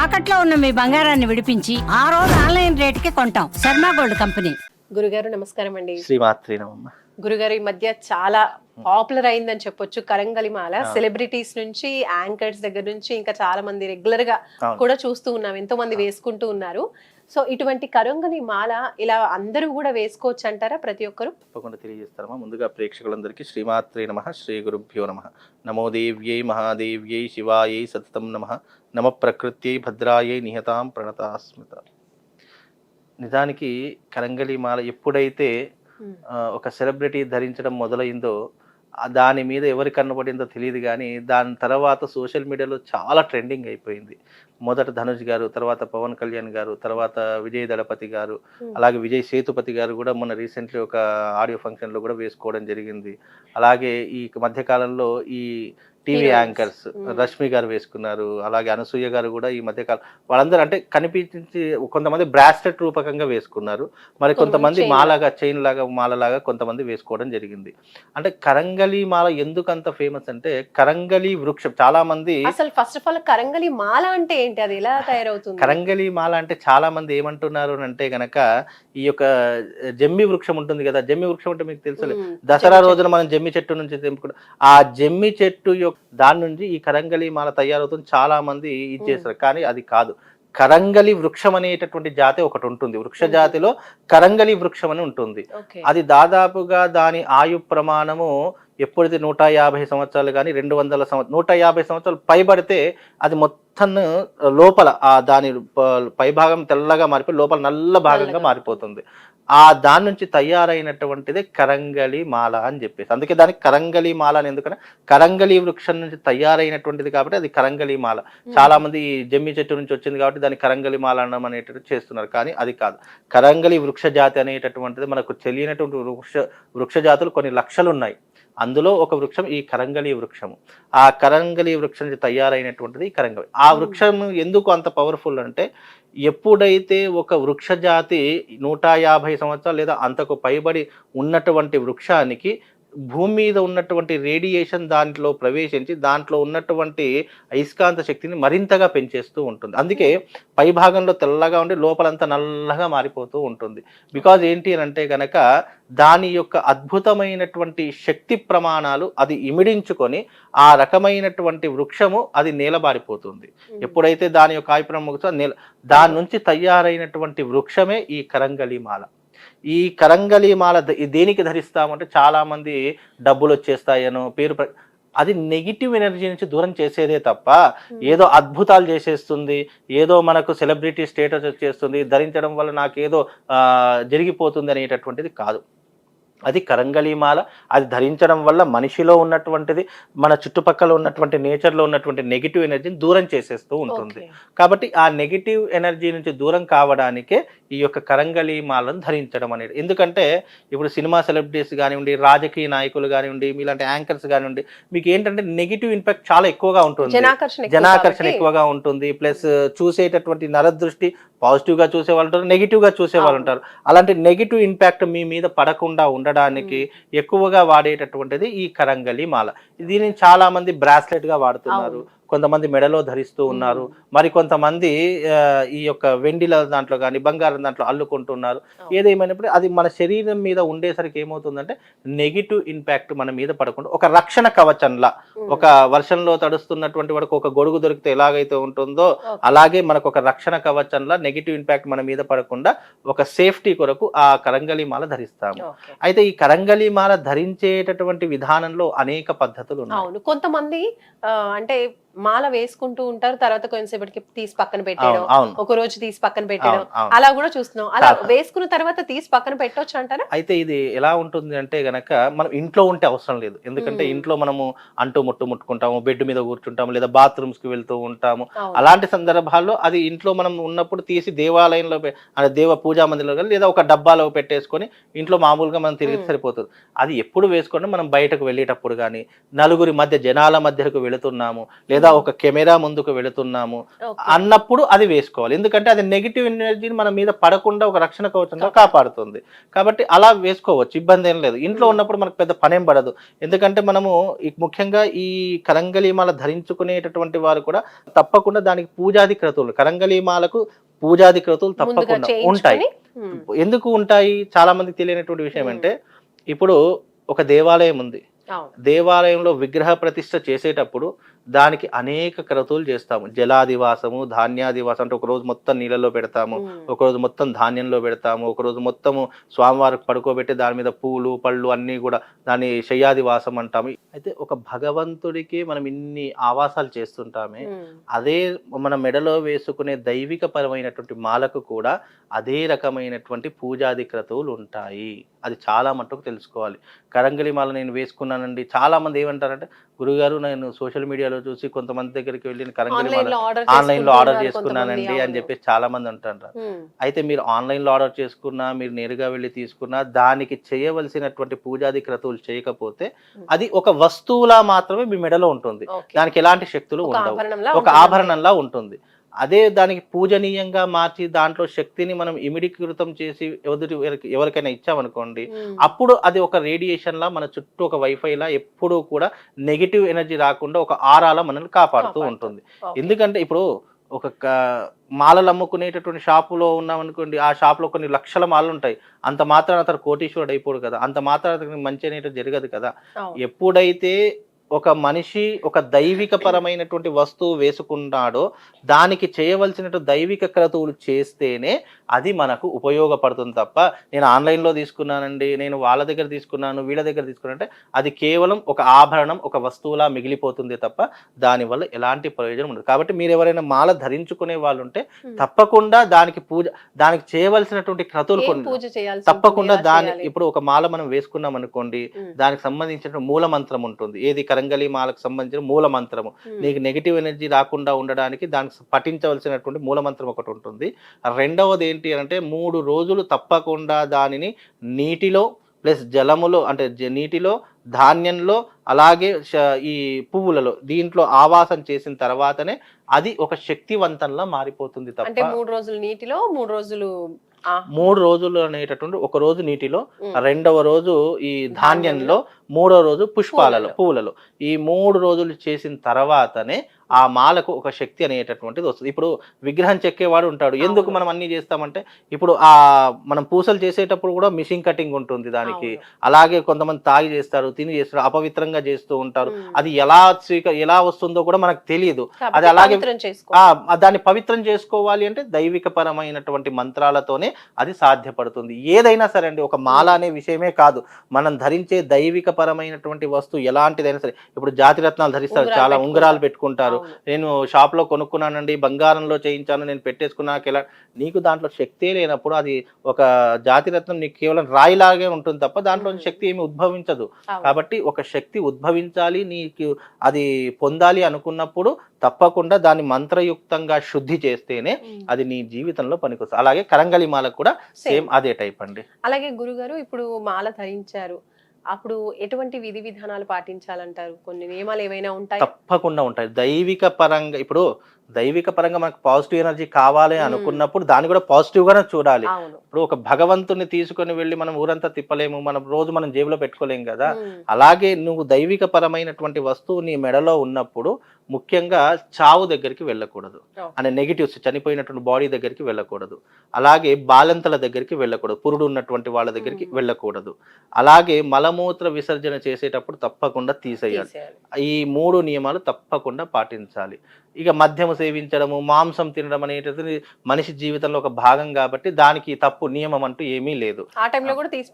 తాకట్లో ఉన్న మీ బంగారాన్ని విడిపించి ఆ రోజు ఆన్లైన్ రేటుకి కొంటాం. Sharma gold company. గురుగారు నమస్కారం అండి. శ్రీమాత్రి నమః. గురుగారు ఈ మధ్య చాలా పాపులర్ అయిందని చెప్పొచ్చు కరంగలిమాల. సెలబ్రిటీస్ నుంచి యాంకర్స్ దగ్గర నుంచి ఇంకా చాలా మంది రెగ్యులర్ గా కూడా చూస్తూ ఉన్నాం, ఎంతో మంది వేసుకుంటూ ఉన్నారు. సో ఇటువంటి కరంగలి మాల ఇలా అందరూ కూడా వేసుకోవచ్చు అంటారా ప్రతి ఒక్కరు? తప్పకుండా తెలియజేస్తారమ్మా. ముందుగా ప్రేక్షకులందరికీ శ్రీమాత్రి నమః, శ్రీ గురుభ్యో నమః. నమో దేవ్యై మహాదేవ్యై శివాయై సతతం నమః. నమ ప్రకృత్యై భద్రాయై నిహతాం ప్రణతాస్మిత. నిజానికి కరంగలి మాల ఎప్పుడైతే ఒక సెలబ్రిటీ ధరించడం మొదలైందో దాని మీద ఎవరి కన్నబడిందో తెలియదు, కానీ దాని తర్వాత సోషల్ మీడియాలో చాలా ట్రెండింగ్ అయిపోయింది. మొదట ధనుష్ గారు, తర్వాత పవన్ కళ్యాణ్ గారు, తర్వాత విజయ్ దళపతి గారు, అలాగే విజయ్ సేతుపతి గారు కూడా మొన్న రీసెంట్లీ ఒక ఆడియో ఫంక్షన్లో కూడా వేసుకోవడం జరిగింది. అలాగే ఈ మధ్యకాలంలో ఈ టీవీ యాంకర్స్ రష్మి గారు వేసుకున్నారు, అలాగే అనసూయ గారు కూడా ఈ మధ్యకాలం వాళ్ళందరూ అంటే కనిపించి కొంతమంది బ్రాస్లెట్ రూపకంగా వేసుకున్నారు, మరి కొంతమంది మాలాగా చైన్ లాగా మాలలాగా కొంతమంది వేసుకోవడం జరిగింది. అంటే కరంగలి మాల ఎందుకు అంత ఫేమస్ అంటే కరంగలి వృక్షం. చాలా మంది అసలు ఫస్ట్ ఆఫ్ ఆల్ కరంగలి మాల అంటే ఏంటి, అది ఎలా తయారవుతుంది? కరంగలి మాల అంటే చాలా మంది ఏమంటున్నారు అంటే గనక ఈ యొక్క జమ్మి వృక్షం ఉంటుంది కదా, జమ్మి వృక్షం అంటే మీకు తెలుసు, దసరా రోజున మనం జమ్మి చెట్టు నుంచి తెంపుకుంటాం. ఆ జమ్మి చెట్టు దాని నుంచి ఈ కరంగలి మాల తయారవుతుంది. చాలా మంది ఇది చేస్తారు, కానీ అది కాదు. కరంగలి వృక్షం అనేటటువంటి జాతి ఒకటి ఉంటుంది, వృక్ష జాతిలో కరంగలి వృక్షం అని ఉంటుంది. అది దాదాపుగా దాని ఆయు ప్రమాణము ఎప్పుడైతే 150 సంవత్సరాలు కానీ 200 సంవత్సరాలు 150 సంవత్సరాలు పైబడితే అది మొత్తం లోపల దాని పైభాగం తెల్లగా మారిపోయి లోపల నల్ల భాగంగా మారిపోతుంది. దాని నుంచి తయారైనటువంటిదే కరంగలి మాల అని చెప్పేసి, అందుకే దానికి కరంగలి మాల అని. ఎందుకంటే కరంగలి వృక్షం నుంచి తయారైనటువంటిది కాబట్టి అది కరంగలి మాల. చాలా మంది జమ్మి చెట్టు నుంచి వచ్చింది కాబట్టి దాన్ని కరంగలి మాల అనడం అనేటట్టు చేస్తున్నారు, కానీ అది కాదు. కరంగలి వృక్ష జాతి అనేటటువంటిది మనకు తెలియనటువంటి వృక్ష జాతులు కొన్ని లక్షలు ఉన్నాయి. అందులో ఒక వృక్షం ఈ కరంగలి వృక్షము. ఆ కరంగలి వృక్షం నుంచి తయారైనటువంటిది ఈ కరంగలి. ఆ వృక్షం ఎందుకు అంత పవర్ఫుల్ అంటే ఎప్పుడైతే ఒక వృక్ష జాతి 150 సంవత్సరాలు లేదా అంతకు పైబడి ఉన్నటువంటి వృక్షానికి భూమి మీద ఉన్నటువంటి రేడియేషన్ దాంట్లో ప్రవేశించి దాంట్లో ఉన్నటువంటి అయస్కాంత శక్తిని మరింతగా పెంచేస్తూ ఉంటుంది. అందుకే పై భాగంలో తెల్లగా ఉండి లోపలంతా నల్లగా మారిపోతూ ఉంటుంది. బికాజ్ ఏంటి అని అంటే కనుక దాని యొక్క అద్భుతమైనటువంటి శక్తి ప్రమాణాలు అది ఇమిడించుకొని ఆ రకమైనటువంటి వృక్షము అది నేలబారిపోతుంది. ఎప్పుడైతే దాని యొక్క ఆయుప్రమం దాని నుంచి తయారైనటువంటి వృక్షమే ఈ కరంగలి మాల. ఈ కరంగలి మాల దేనికి ధరిస్తామంటే చాలా మంది డబ్బులు వచ్చేస్తాయనో పేరు, అది నెగిటివ్ ఎనర్జీ నుంచి దూరం చేసేదే తప్ప ఏదో అద్భుతాలు చేసేస్తుంది, ఏదో మనకు సెలబ్రిటీ స్టేటస్ వచ్చేస్తుంది, ధరించడం వల్ల నాకేదో జరిగిపోతుంది అనేటటువంటిది కాదు. అది కరంగలి మాల. అది ధరించడం వల్ల మనిషిలో ఉన్నటువంటిది మన చుట్టుపక్కల ఉన్నటువంటి నేచర్లో ఉన్నటువంటి నెగిటివ్ ఎనర్జీని దూరం చేసేస్తూ ఉంటుంది. కాబట్టి ఆ నెగిటివ్ ఎనర్జీ నుంచి దూరం కావడానికే ఈ యొక్క కరంగలి మాలను ధరించడం అనేది. ఎందుకంటే ఇప్పుడు సినిమా సెలబ్రిటీస్ కానివ్వండి, రాజకీయ నాయకులు కానివ్వండి, మీలాంటి యాంకర్స్ కానివ్వండి, మీకు ఏంటంటే నెగిటివ్ ఇంపాక్ట్ చాలా ఎక్కువగా ఉంటుంది, జనాకర్షణ ఎక్కువగా ఉంటుంది. ప్లస్ చూసేటటువంటి నరదృష్టి పాజిటివ్ గా చూసే వాళ్ళు ఉంటారు, నెగిటివ్ గా చూసే వాళ్ళు ఉంటారు. అలాంటి నెగిటివ్ ఇంపాక్ట్ మీ మీద పడకుండా ఉండడానికి ఎక్కువగా వాడేటటువంటిది ఈ కరంగలి మాల. దీనిని చాలా మంది బ్రాస్లెట్ గా వాడుతున్నారు, కొంతమంది మెడలో ధరిస్తూ ఉన్నారు, మరి కొంతమంది ఈ యొక్క వెండిల దాంట్లో కానీ బంగారం దాంట్లో అల్లుకుంటున్నారు. ఏదేమైనప్పుడు అది మన శరీరం మీద ఉండేసరికి ఏమవుతుందంటే నెగిటివ్ ఇంపాక్ట్ మన మీద పడకుండా ఒక రక్షణ కవచంలా, ఒక వర్షంలో తడుస్తున్నటువంటి వాడికి ఒక గొడుగు దొరికితే ఎలాగైతే ఉంటుందో అలాగే మనకు ఒక రక్షణ కవచంలా నెగిటివ్ ఇంపాక్ట్ మన మీద పడకుండా ఒక సేఫ్టీ కొరకు ఆ కరంగలి మాల ధరిస్తాము. అయితే ఈ కరంగలి మాల ధరించేటటువంటి విధానంలో అనేక పద్ధతులు ఉన్నాయి. కొంతమంది అంటే మాల వేసుకుంటూ ఉంటారు, తర్వాత కొంచెంసేపటికి తీసి పక్కన పెట్టేయడం, ఒక రోజు తీసి పక్కన పెట్టేయడం, అలా కూడా చూస్తున్నాం. అలా వేసుకున్న తర్వాత తీసి పక్కన పెట్టొచ్చు అంటారా? అయితే ఇది ఎలా ఉంటుంది అంటే గనక మనం ఇంట్లో ఉంటే అవసరం లేదు. ఎందుకంటే ఇంట్లో మనము అంటూ ముట్టుకుంటాము, బెడ్ మీద కూర్చుంటాము, లేదా బాత్రూమ్స్ కి వెళ్తూ ఉంటాము. అలాంటి సందర్భాల్లో అది ఇంట్లో మనం ఉన్నప్పుడు తీసి దేవాలయంలో దేవ పూజా మందిరంలో లేదా ఒక డబ్బాలో పెట్టేసుకొని ఇంట్లో మామూలుగా మనం తిరిగి సరిపోతుంది. అది ఎప్పుడు వేసుకుంటే మనం బయటకు వెళ్ళేటప్పుడు కానీ, నలుగురి మధ్య జనాల మధ్యకు వెళుతున్నాము, లేదా లేదా ఒక కెమెరా ముందుకు వెళుతున్నాము అన్నప్పుడు అది వేసుకోవాలి. ఎందుకంటే అది నెగిటివ్ ఎనర్జీని మన మీద పడకుండా ఒక రక్షణ కవచంగా కాపాడుతుంది. కాబట్టి అలా వేసుకోవచ్చు, ఇబ్బంది ఏం లేదు. ఇంట్లో ఉన్నప్పుడు మనకు పెద్ద పనేం పడదు. ఎందుకంటే మనము ముఖ్యంగా ఈ కరంగలీమాల ధరించుకునేటటువంటి వారు కూడా తప్పకుండా దానికి పూజాది క్రతువులు, కరంగలీమాలకు పూజాది క్రతువులు తప్పకుండా ఉంటాయి. ఎందుకు ఉంటాయి? చాలా మందికి తెలియనటువంటి విషయం అంటే, ఇప్పుడు ఒక దేవాలయం ఉంది, దేవాలయంలో విగ్రహ ప్రతిష్ఠ చేసేటప్పుడు దానికి అనేక క్రతువులు చేస్తాము. జలాదివాసము, ధాన్యాదివాసం అంటే ఒక రోజు మొత్తం నీళ్ళలో పెడతాము, ఒక రోజు మొత్తం ధాన్యంలో పెడతాము, ఒక రోజు మొత్తము స్వామివారికి పడుకోబెట్టి దాని మీద పూలు పళ్ళు అన్నీ కూడా దాన్ని శయ్యాదివాసం అంటాము. అయితే ఒక భగవంతుడికి మనం ఇన్ని ఆవాసాలు చేస్తుంటామే, అదే మన మెడలో వేసుకునే దైవిక పరమైనటువంటి మాలకు కూడా అదే రకమైనటువంటి పూజాది క్రతువులు ఉంటాయి. అది చాలా మట్టుకు తెలుసుకోవాలి. కరంగలి మాల నేను వేసుకున్నానండి, చాలా మంది ఏమంటారంటే, గురుగారు నేను సోషల్ మీడియాలో చూసి కొంతమంది దగ్గరికి వెళ్ళి కరంగలి మాల ఆన్లైన్ లో ఆర్డర్ చేసుకున్నానండి అని చెప్పేసి చాలా మంది అంటారు. అయితే మీరు ఆన్లైన్ లో ఆర్డర్ చేసుకున్నా, మీరు నేరుగా వెళ్ళి తీసుకున్నా, దానికి చేయవలసినటువంటి పూజాది క్రతువులు చేయకపోతే అది ఒక వస్తువులా మాత్రమే మీ మెడలో ఉంటుంది. దానికి ఎలాంటి శక్తులు ఉండవు, ఒక ఆభరణంలా ఉంటుంది. అదే దానికి పూజనీయంగా మార్చి దాంట్లో శక్తిని మనం ఇమిడీకృతం చేసి ఎవరికైనా ఇచ్చామనుకోండి, అప్పుడు అది ఒక రేడియేషన్ లా మన చుట్టూ ఒక వైఫై లా ఎప్పుడూ కూడా నెగిటివ్ ఎనర్జీ రాకుండా ఒక ఆరాలా మనల్ని కాపాడుతూ ఉంటుంది. ఎందుకంటే ఇప్పుడు ఒక మాలలు అమ్ముకునేటటువంటి షాపులో ఉన్నామనుకోండి, ఆ షాపులో కొన్ని లక్షల మాలలు ఉంటాయి. అంత మాత్రాన అతను కోటీశ్వరుడు అయిపోడు కదా, అంత మాత్రాన మంచి అనేటివి జరగదు కదా. ఎప్పుడైతే ఒక మనిషి ఒక దైవిక పరమైనటువంటి వస్తువు వేసుకున్నాడో దానికి చేయవలసిన దైవిక క్రతువులు చేస్తేనే అది మనకు ఉపయోగపడుతుంది. తప్ప నేను ఆన్లైన్లో తీసుకున్నానండి, నేను వాళ్ళ దగ్గర తీసుకున్నాను, వీళ్ళ దగ్గర తీసుకున్నానంటే అది కేవలం ఒక ఆభరణం, ఒక వస్తువులా మిగిలిపోతుంది తప్ప దానివల్ల ఎలాంటి ప్రయోజనం ఉండదు. కాబట్టి మీరు ఎవరైనా మాల ధరించుకునే వాళ్ళు ఉంటే తప్పకుండా దానికి దానికి చేయవలసినటువంటి క్రతువులు కొన్ని తప్పకుండా ఇప్పుడు ఒక మాల మనం వేసుకున్నాం అనుకోండి, దానికి సంబంధించిన మూల మంత్రం ఉంటుంది. ఏది? కరంగలి మాలకు సంబంధించిన మూల మంత్రము. నీకు నెగిటివ్ ఎనర్జీ రాకుండా ఉండడానికి దానికి పఠించవలసినటువంటి మూల మంత్రం ఒకటి ఉంటుంది. రెండవది ఏంటి అంటే, 3 రోజులు తప్పకుండా దానిని నీటిలో ప్లస్ జలములో, అంటే నీటిలో, ధాన్యంలో, అలాగే ఈ పువ్వులలో దీంట్లో ఆవాసం చేసిన తర్వాతనే అది ఒక శక్తివంతంలా మారిపోతుంది. తప్ప 3 రోజులు నీటిలో, 3 రోజులు 3 రోజులు అనేటటువంటి, ఒక రోజు నీటిలో, రెండవ రోజు ఈ ధాన్యంలో, మూడో రోజు పువ్వులలో. ఈ 3 రోజులు చేసిన తర్వాతనే ఆ మాలకు ఒక శక్తి అనేటటువంటిది వస్తుంది. ఇప్పుడు విగ్రహం చెక్కేవాడు ఉంటాడు, ఎందుకు మనం అన్ని చేస్తామంటే, ఇప్పుడు మనం పూసలు చేసేటప్పుడు కూడా మిషన్ కటింగ్ ఉంటుంది దానికి. అలాగే కొంతమంది తాగి చేస్తారు, తిని చేస్తారు, అపవిత్రంగా చేస్తూ ఉంటారు. అది ఎలా వస్తుందో కూడా మనకు తెలియదు. అది అలాగే దాన్ని పవిత్రం చేసుకోవాలి అంటే దైవిక పరమైనటువంటి మంత్రాలతోనే అది సాధ్యపడుతుంది. ఏదైనా సరే అండి, ఒక మాల అనే విషయమే కాదు, మనం ధరించే దైవిక పరమైనటువంటి వస్తువు ఎలాంటిదైనా సరే. ఇప్పుడు జాతిరత్నాలు ధరిస్తారు, చాలా ఉంగరాలు పెట్టుకుంటారు. నేను షాప్ లో కొనుక్కున్నానండి, బంగారంలో చేయించాను, నేను పెట్టేసుకున్నాక ఎలా, నీకు దాంట్లో శక్తే లేనప్పుడు అది ఒక జాతిరత్నం నీకు కేవలం రాయిలాగే ఉంటుంది తప్ప దాంట్లో శక్తి ఏమి ఉద్భవించదు. కాబట్టి ఒక శక్తి ఉద్భవించాలి, నీకు అది పొందాలి అనుకున్నప్పుడు తప్పకుండా దాన్ని మంత్రయుక్తంగా శుద్ధి చేస్తేనే అది నీ జీవితంలో పనికొస్తుంది. అలాగే కరంగలి మాలకు కూడా సేమ్ అదే టైప్ అండి. అలాగే గురుగారు, ఇప్పుడు మాల ధరించారు, అప్పుడు ఎటువంటి విధి విధానాలు పాటించాలంటారు? కొన్ని నియమాలు ఏమైనా ఉంటాయి? తప్పకుండా ఉంటాయి. దైవిక పరంగా మనకు పాజిటివ్ ఎనర్జీ కావాలి అనుకున్నప్పుడు దాన్ని కూడా పాజిటివ్ గానే చూడాలి. ఇప్పుడు ఒక భగవంతుని తీసుకొని వెళ్ళి మనం ఊరంతా తిప్పలేము, మనం జేబులో పెట్టుకోలేము కదా. అలాగే నువ్వు దైవిక పరమైనటువంటి వస్తువు నీ మెడలో ఉన్నప్పుడు ముఖ్యంగా చావు దగ్గరికి వెళ్ళకూడదు, అనే నెగిటివ్స్, చనిపోయినటువంటి బాడీ దగ్గరికి వెళ్ళకూడదు. అలాగే బాలెంతల దగ్గరికి వెళ్ళకూడదు, పురుడు ఉన్నటువంటి వాళ్ళ దగ్గరికి వెళ్ళకూడదు. అలాగే మలమూత్ర విసర్జన చేసేటప్పుడు తప్పకుండా తీసేయాలి. ఈ 3 నియమాలు తప్పకుండా పాటించాలి. ఇక మద్యము సేవించడము, మాంసం తినడం అనేటది మనిషి జీవితంలో ఒక భాగం కాబట్టి దానికి తప్పు నియమం అంటూ ఏమీ లేదు. ఆ టైంలో కూడా తీసి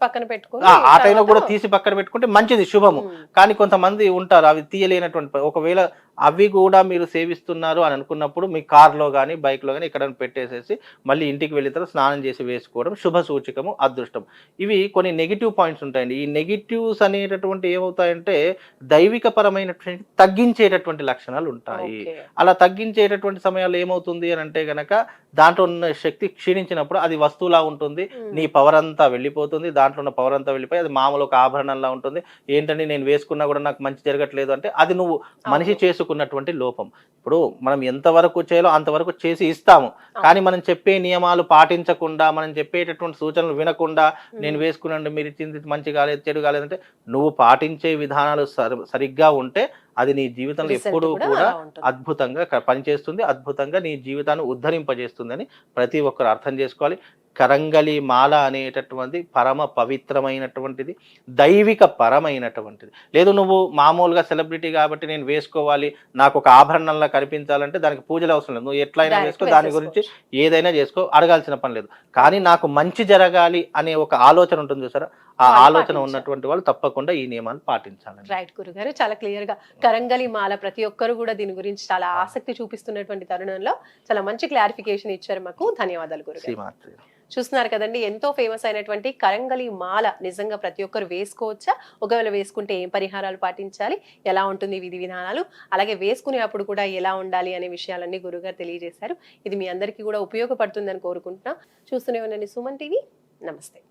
పక్కన పెట్టుకుంటే మంచిది, శుభము. కానీ కొంతమంది ఉంటారు అవి తీయలేనటువంటి, ఒకవేళ అవి కూడా మీరు సేవిస్తున్నారు అని అనుకున్నప్పుడు మీ కార్లో కానీ బైక్లో కానీ ఇక్కడ పెట్టేసేసి మళ్ళీ ఇంటికి వెళ్ళిన తర్వాత స్నానం చేసి వేసుకోవడం శుభ సూచకము, అదృష్టం. ఇవి కొన్ని నెగిటివ్ పాయింట్స్ ఉంటాయండి. ఈ నెగిటివ్స్ అనేటటువంటి ఏమవుతాయంటే దైవిక పరమైనటువంటి తగ్గించేటటువంటి లక్షణాలు ఉంటాయి. అలా అలా తగ్గించేటటువంటి సమయాల్లో ఏమవుతుంది అని అంటే గనక దాంట్లో ఉన్న శక్తి క్షీణించినప్పుడు అది వస్తువులా ఉంటుంది, నీ పవర్ అంతా వెళ్ళిపోతుంది, దాంట్లో ఉన్న పవర్ అంతా వెళ్ళిపోయి అది మామూలు ఒక ఆభరణంలా ఉంటుంది. ఏంటంటే నేను వేసుకున్నా కూడా నాకు మంచి జరగట్లేదు అంటే అది నువ్వు మనిషి చేసుకున్నటువంటి లోపం. ఇప్పుడు మనం ఎంతవరకు చేయాలో అంతవరకు చేసి ఇస్తాము, కానీ మనం చెప్పే నియమాలు పాటించకుండా, మనం చెప్పేటటువంటి సూచనలు వినకుండా, నేను వేసుకున్నాను మీరు ఇచ్చింది మంచి కాలేదు చెడు కాలేదంటే, నువ్వు పాటించే విధానాలు సరిగ్గా ఉంటే అది నీ జీవితంలో ఎప్పుడూ కూడా అద్భుతంగా పనిచేస్తుంది, అద్భుతంగా నీ జీవితాన్ని ఉద్ధరింపజేస్తుందని ప్రతి ఒక్కరు అర్థం చేసుకోవాలి. కరంగలి మాల అనేటటువంటిది పరమ పవిత్రమైనటువంటిది, దైవిక పరమైనటువంటిది. లేదు నువ్వు మామూలుగా సెలబ్రిటీ కాబట్టి నేను వేసుకోవాలి, నాకు ఒక ఆభరణంలా కనిపించాలంటే దానికి పూజలు అవసరం లేదు, నువ్వు ఎట్లయినా వేసుకో, దాని గురించి ఏదైనా చేసుకో, అడగాల్సిన పని లేదు. కానీ నాకు మంచి జరగాలి అనే ఒక ఆలోచన ఉంటుంది చూసారా, ఆ ఆలోచన ఉన్నటువంటి వాళ్ళు తప్పకుండా ఈ నియమాలు పాటించాలి. రైట్ గురుగారు, చాలా క్లియర్ గా కరంగలి మాల ప్రతి ఒక్కరు కూడా దీని గురించి చాలా ఆసక్తి చూపిస్తున్నటువంటి తరుణంలో చాలా మంచి క్లారిఫికేషన్ ఇచ్చారు మాకు. ధన్యవాదాలు గురుగారు. చూస్తున్నారు కదండి, ఎంతో ఫేమస్ అయినటువంటి కరంగలి మాల నిజంగా ప్రతి ఒక్కరు వేసుకోవచ్చా, ఒకవేళ వేసుకుంటే ఏం పరిహారాలు పాటించాలి, ఎలా ఉంటుంది విధి విధానాలు, అలాగే వేసుకునేటప్పుడు కూడా ఎలా ఉండాలి అనే విషయాలన్నీ గురుగారు తెలియజేశారు. ఇది మీ అందరికీ కూడా ఉపయోగపడుతుందని కోరుకుంటున్నా. చూస్తూనే ఉండండి సుమన్ టీవీ. నమస్తే.